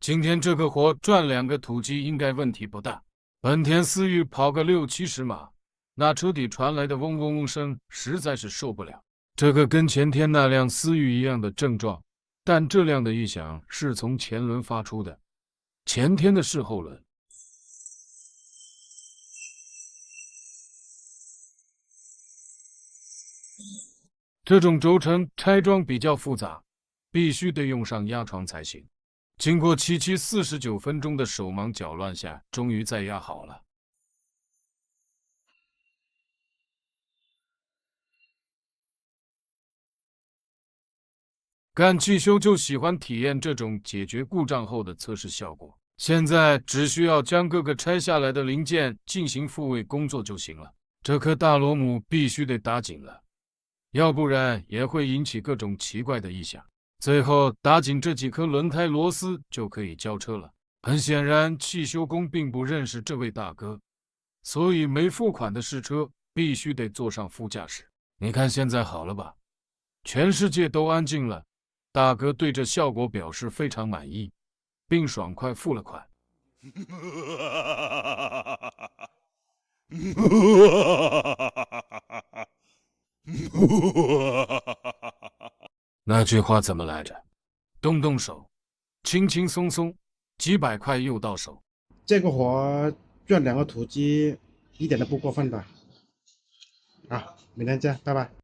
今天这个活赚2个土鸡应该问题不大。本田思域跑个60-70码，那车底传来的嗡嗡嗡声实在是受不了。这个跟前天那辆思域一样的症状，但这辆的异响是从前轮发出的，前天的是后轮。这种轴承拆装比较复杂，必须得用上压床才行。经过749分钟的手忙脚乱下，终于再压好了。干汽修就喜欢体验这种解决故障后的测试效果。现在只需要将各个拆下来的零件进行复位工作就行了。这颗大螺母必须得打紧了，要不然也会引起各种奇怪的异响。最后打紧这几颗轮胎螺丝就可以交车了。很显然，汽修工并不认识这位大哥，所以没付款的试车必须得坐上副驾驶。你看现在好了吧？全世界都安静了。大哥对这效果表示非常满意，并爽快付了款。那句话怎么来着？动动手，轻轻松松，几百块又到手。这个活赚2个土鸡，一点都不过分的。好，明天见，拜拜。